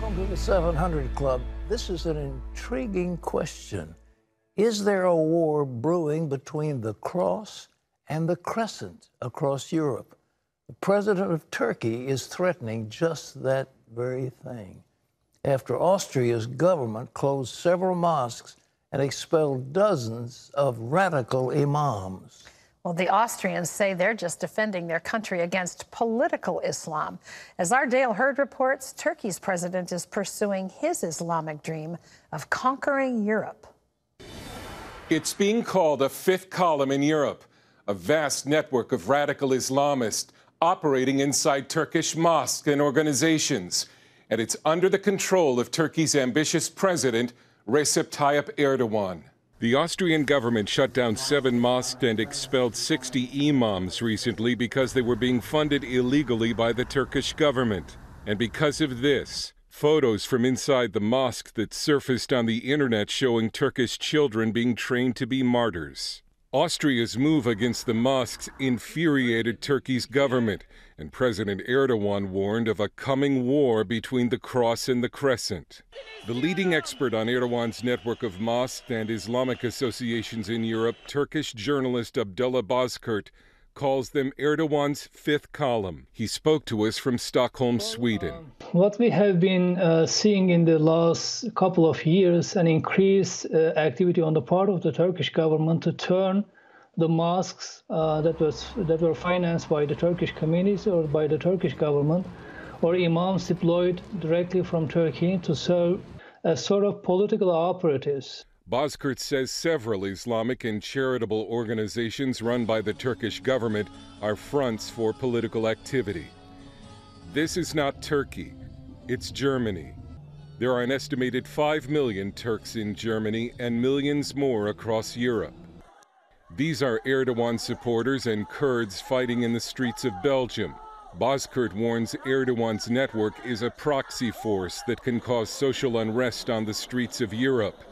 Welcome to the 700 Club. This is an intriguing question. Is there a war brewing between the Cross and the Crescent across Europe? The president of Turkey is threatening just that very thing after Austria's government closed several mosques and expelled dozens of radical imams. Well, the Austrians say they're just defending their country against political Islam. As our Dale Hurd reports, Turkey's president is pursuing his Islamic dream of conquering Europe. It's being called a fifth column in Europe, a vast network of radical Islamists operating inside Turkish mosques and organizations. And it's under the control of Turkey's ambitious president, Recep Tayyip Erdogan. The Austrian government shut down 7 mosques and expelled 60 imams recently because they were being funded illegally by the Turkish government. And because of this, photos from inside the mosque that surfaced on the internet showing Turkish children being trained to be martyrs. Austria's move against the mosques infuriated Turkey's government, and President Erdogan warned of a coming war between the Cross and the Crescent. The leading expert on Erdogan's network of mosques and Islamic associations in Europe, Turkish journalist Abdullah Bozkurt, calls them Erdogan's fifth column. He spoke to us from Stockholm, Sweden. What we have been seeing in the last couple of years, an increased activity on the part of the Turkish government to turn the mosques that were financed by the Turkish communities or by the Turkish government, or imams deployed directly from Turkey to serve as sort of political operatives. Bozkurt says several Islamic and charitable organizations run by the Turkish government are fronts for political activity. This is not Turkey, it's Germany. There are an estimated 5 million Turks in Germany and millions more across Europe. These are Erdogan supporters and Kurds fighting in the streets of Belgium. Bozkurt warns Erdogan's network is a proxy force that can cause social unrest on the streets of Europe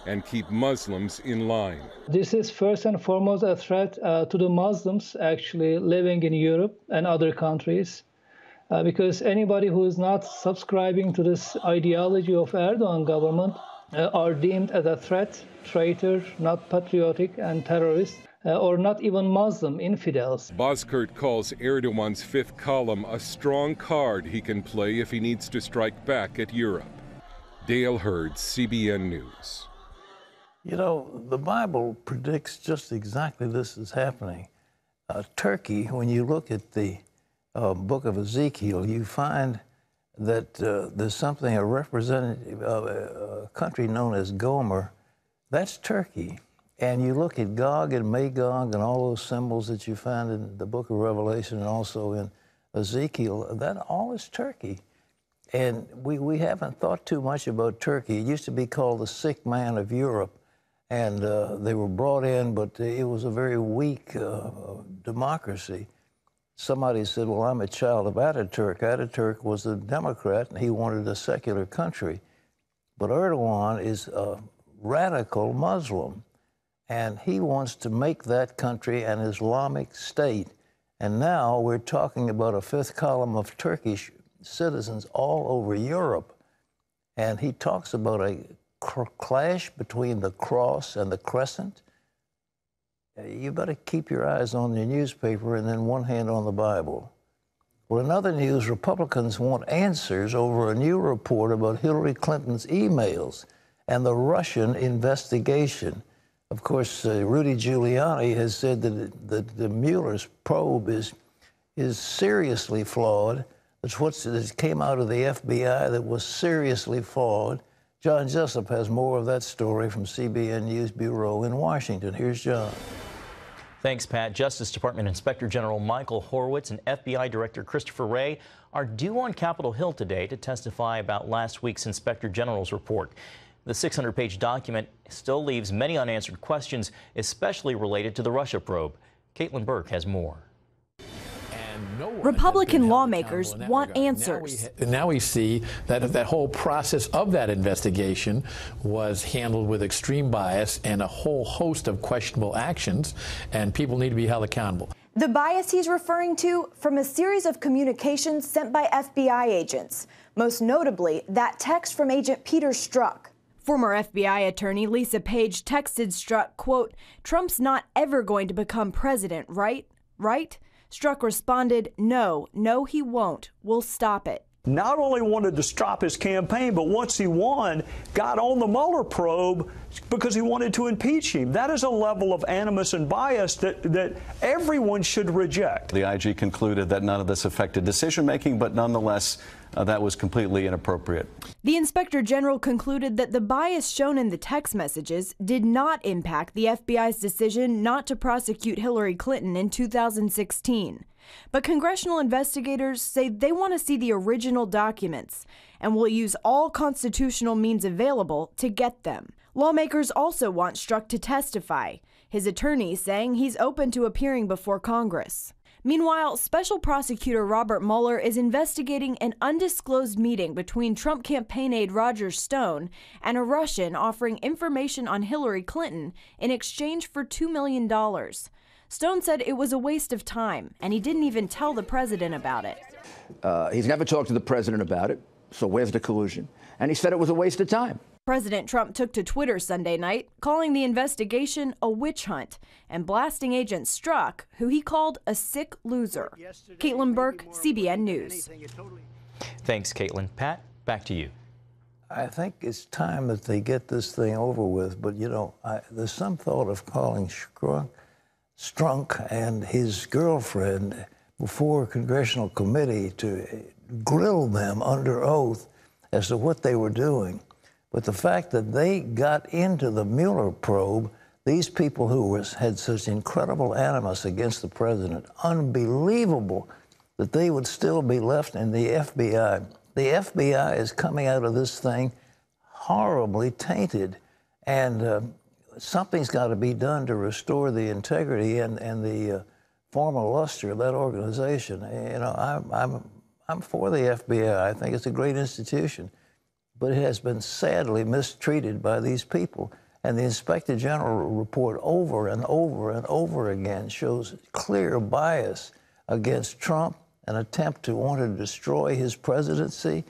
and keep Muslims in line. This is first and foremost a threat to the Muslims actually living in Europe and other countries, because anybody who is not subscribing to this ideology of Erdogan government are deemed as a threat, traitor, not patriotic, and terrorist, or not even Muslim infidels. Bozkurt calls Erdogan's fifth column a strong card he can play if he needs to strike back at Europe. Dale Hurd, CBN News. You know, the Bible predicts just exactly this is happening. Turkey, when you look at the book of Ezekiel, you find that there's something, a representative of a country known as Gomer. That's Turkey. And you look at Gog and Magog and all those symbols that you find in the book of Revelation and also in Ezekiel, that all is Turkey. And we haven't thought too much about Turkey. It used to be called the sick man of Europe. And they were brought in, but it was a very weak democracy. Somebody said, well, I'm a child of Ataturk. Ataturk was a Democrat, and he wanted a secular country. But Erdogan is a radical Muslim, and he wants to make that country an Islamic state. And now we're talking about a fifth column of Turkish citizens all over Europe. And he talks about a clash between the Cross and the Crescent. You better keep your eyes on your newspaper and then one hand on the Bible. Well, in other news, Republicans want answers over a new report about Hillary Clinton's emails and the Russian investigation. Of course, Rudy Giuliani has said that the Mueller's probe is seriously flawed. It's what came out of the FBI that was seriously flawed. John Jessup has more of that story from CBN News Bureau in Washington. Here's John. Thanks, Pat. Justice Department Inspector General Michael Horowitz and FBI Director Christopher Wray are due on Capitol Hill today to testify about last week's Inspector General's report. The 600-page document still leaves many unanswered questions, especially related to the Russia probe. Caitlin Burke has more. Republican lawmakers want answers. Now we see that that whole process of that investigation was handled with extreme bias and a whole host of questionable actions, and people need to be held accountable. The bias he's referring to from a series of communications sent by FBI agents. most notably that text from Agent Peter Strzok. Former FBI attorney Lisa Page texted Strzok, quote, "Trump's not ever going to become president, right? Right?" Strzok responded, "No, he won't. We'll stop it." Not only wanted to stop his campaign, but once he won, got on the Mueller probe because he wanted to impeach him. That is a level of animus and bias that everyone should reject. The IG concluded that none of this affected decision-making, but nonetheless, that was completely inappropriate. The Inspector General concluded that the bias shown in the text messages did not impact the FBI's decision not to prosecute Hillary Clinton in 2016. But congressional investigators say they want to see the original documents and will use all constitutional means available to get them. Lawmakers also want Strzok to testify, his attorney saying he's open to appearing before Congress. Meanwhile, Special Prosecutor Robert Mueller is investigating an undisclosed meeting between Trump campaign aide Roger Stone and a Russian offering information on Hillary Clinton in exchange for $2 million. Stone said it was a waste of time, and he didn't even tell the president about it. He's never talked to the president about it, so where's the collusion? And he said it was a waste of time. President Trump took to Twitter Sunday night, calling the investigation a witch hunt and blasting Agent Strzok, who he called a sick loser. Caitlin Burke, CBN News. Thanks, Caitlin. Pat, back to you. I think it's time that they get this thing over with, but you know, there's some thought of calling Strunk and his girlfriend before a congressional committee to grill them under oath as to what they were doing. But the fact that they got into the Mueller probe, these people who had such incredible animus against the president, unbelievable that they would still be left in the FBI. The FBI is coming out of this thing horribly tainted, and something's got to be done to restore the integrity and the former luster of that organization. You know, I'm for the FBI. I think it's a great institution, but it has been sadly mistreated by these people. And the Inspector General report over and over and over again shows clear bias against Trump, an attempt to want to destroy his presidency,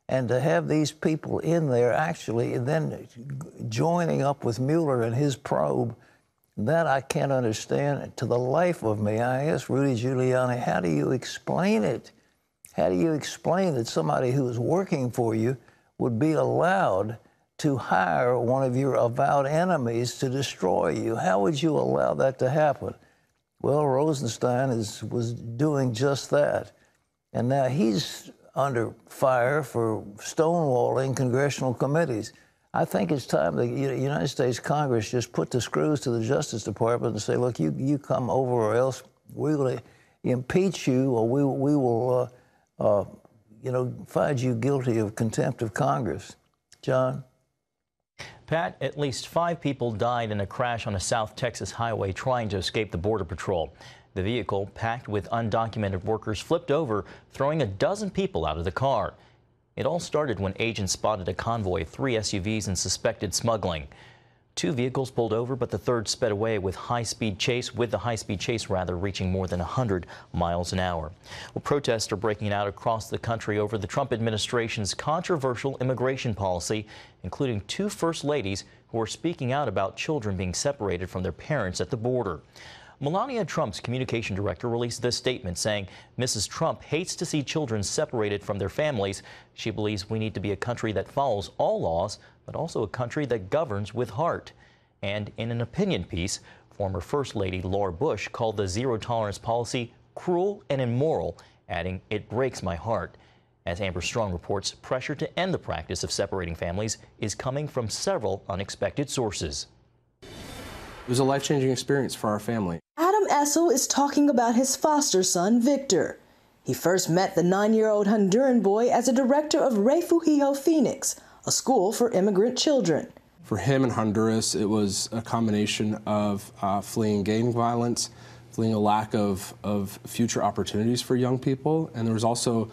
and to have these people in there actually then joining up with Mueller and his probe, that I can't understand to the life of me. I asked Rudy Giuliani, how do you explain it? How do you explain that somebody who is working for you would be allowed to hire one of your avowed enemies to destroy you? How would you allow that to happen? Well, Rosenstein was doing just that. And now he's under fire for stonewalling congressional committees. I think it's time the United States Congress just put the screws to the Justice Department and say, look, you come over or else we're going to impeach you, or we will find you guilty of contempt of Congress. John? Pat, at least 5 people died in a crash on a South Texas highway trying to escape the Border Patrol. The vehicle, packed with undocumented workers, flipped over, throwing a dozen people out of the car. It all started when agents spotted a convoy of 3 SUVs in suspected smuggling. 2 vehicles pulled over, but the third sped away with the high-speed chase reaching more than 100 miles an hour. Well, protests are breaking out across the country over the Trump administration's controversial immigration policy, including 2 first ladies who are speaking out about children being separated from their parents at the border. Melania Trump's communication director released this statement saying Mrs. Trump hates to see children separated from their families. She believes we need to be a country that follows all laws, but also a country that governs with heart. And in an opinion piece, former First Lady Laura Bush called the zero-tolerance policy cruel and immoral, adding, "It breaks my heart." As Amber Strong reports, pressure to end the practice of separating families is coming from several unexpected sources. It was a life-changing experience for our family. Adam Essel is talking about his foster son, Victor. He first met the 9-year-old Honduran boy as a director of Refugio Phoenix, a school for immigrant children. For him in Honduras, it was a combination of fleeing gang violence, fleeing a lack of future opportunities for young people, and there was also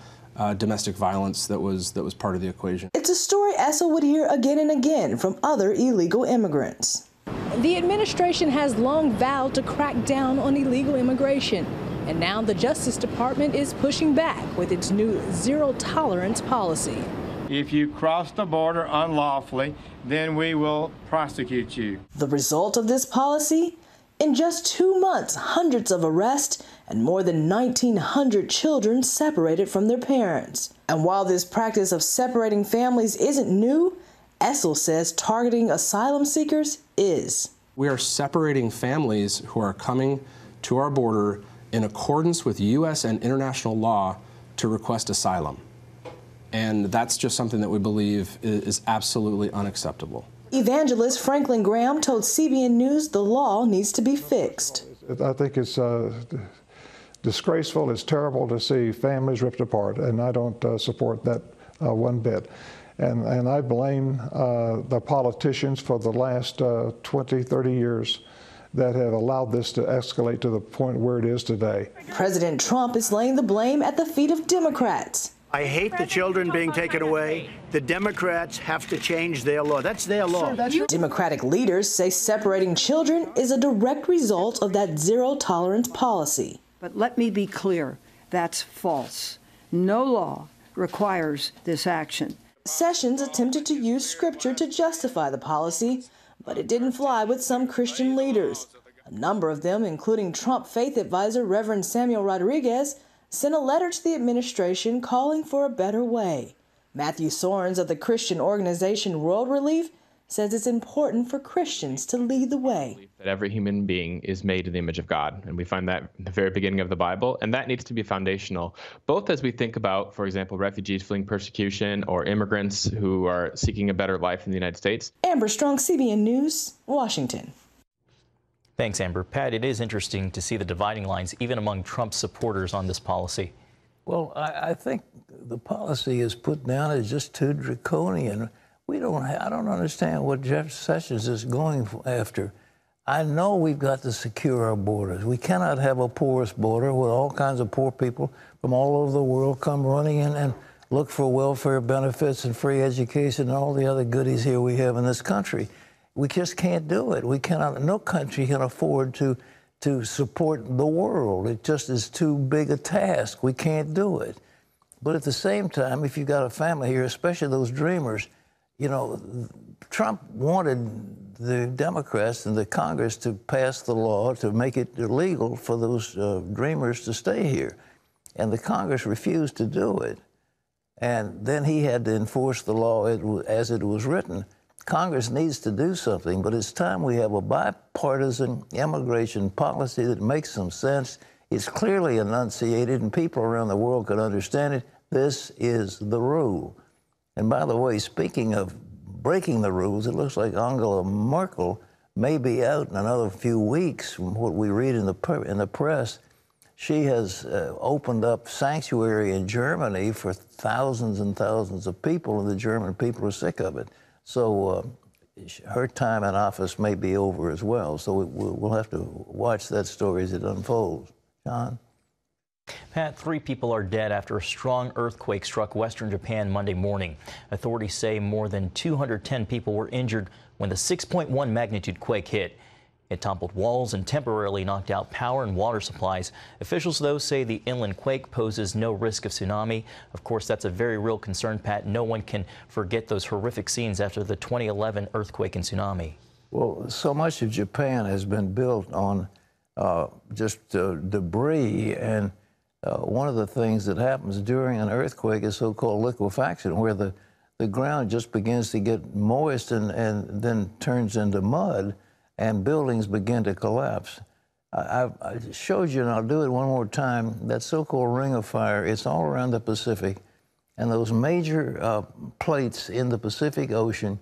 domestic violence that was part of the equation. It's a story Essel would hear again and again from other illegal immigrants. The administration has long vowed to crack down on illegal immigration. And now the Justice Department is pushing back with its new zero-tolerance policy. If you cross the border unlawfully, then we will prosecute you. The result of this policy? In just 2 months, hundreds of arrests and more than 1,900 children separated from their parents. And while this practice of separating families isn't new, Essel says targeting asylum seekers is. We are separating families who are coming to our border in accordance with U.S. and international law to request asylum. And that's just something that we believe is absolutely unacceptable. Evangelist Franklin Graham told CBN News the law needs to be fixed. I think it's disgraceful, it's terrible to see families ripped apart, and I don't support that one bit. And I blame the politicians for the last 20, 30 years that have allowed this to escalate to the point where it is today. President Trump is laying the blame at the feet of Democrats. I hate the children being taken away. The Democrats have to change their law. That's their law. Democratic leaders say separating children is a direct result of that zero-tolerance policy. But let me be clear, that's false. No law requires this action. Sessions attempted to use scripture to justify the policy, but it didn't fly with some Christian leaders. A number of them, including Trump faith advisor Reverend Samuel Rodriguez, sent a letter to the administration calling for a better way. Matthew Sorens of the Christian organization World Relief says it's important for Christians to lead the way. That every human being is made in the image of God, and we find that in the very beginning of the Bible, and that needs to be foundational, both as we think about, for example, refugees fleeing persecution or immigrants who are seeking a better life in the United States. Amber Strong, CBN News, Washington. Thanks, Amber. Pat, it is interesting to see the dividing lines even among Trump's supporters on this policy. Well, I think the policy is put down as just too draconian. I don't understand what Jeff Sessions is going after. I know we've got to secure our borders. We cannot have a porous border where all kinds of poor people from all over the world come running in and look for welfare benefits and free education and all the other goodies here we have in this country. We just can't do it. We cannot. No country can afford to support the world. It just is too big a task. We can't do it. But at the same time, if you've got a family here, especially those dreamers, you know, Trump wanted the Democrats and the Congress to pass the law to make it illegal for those dreamers to stay here. And the Congress refused to do it. And then he had to enforce the law as it was written. Congress needs to do something, but it's time we have a bipartisan immigration policy that makes some sense. It's clearly enunciated, and people around the world can understand it. This is the rule. And by the way, speaking of breaking the rules, it looks like Angela Merkel may be out in another few weeks from what we read in the press. She has opened up sanctuary in Germany for thousands and thousands of people, and the German people are sick of it. So her time in office may be over as well. So we'll have to watch that story as it unfolds. John? Pat, 3 people are dead after a strong earthquake struck western Japan Monday morning. Authorities say more than 210 people were injured when the 6.1 magnitude quake hit. It toppled walls and temporarily knocked out power and water supplies. Officials, though, say the inland quake poses no risk of tsunami. Of course, that's a very real concern, Pat. No one can forget those horrific scenes after the 2011 earthquake and tsunami. Well, so much of Japan has been built on just debris, and one of the things that happens during an earthquake is so-called liquefaction, where the ground just begins to get moist and then turns into mud, and buildings begin to collapse. I showed you, and I'll do it one more time, that so-called ring of fire. It's all around the Pacific, and those major plates in the Pacific Ocean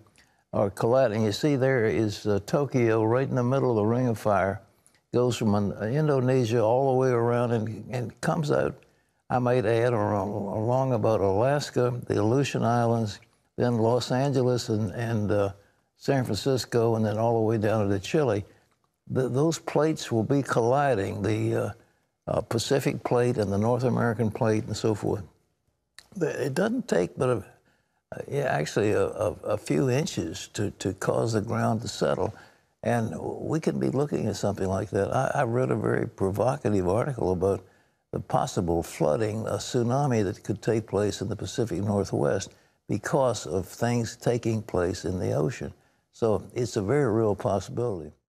are colliding. You see there is Tokyo right in the middle of the ring of fire. Goes from Indonesia all the way around and comes out, I might add, along about Alaska, the Aleutian Islands, then Los Angeles and San Francisco, and then all the way down to Chile. Those plates will be colliding, the Pacific plate and the North American plate and so forth. It doesn't take but actually a few inches to cause the ground to settle. And we could be looking at something like that. I read a very provocative article about the possible flooding, a tsunami that could take place in the Pacific Northwest because of things taking place in the ocean. So it's a very real possibility.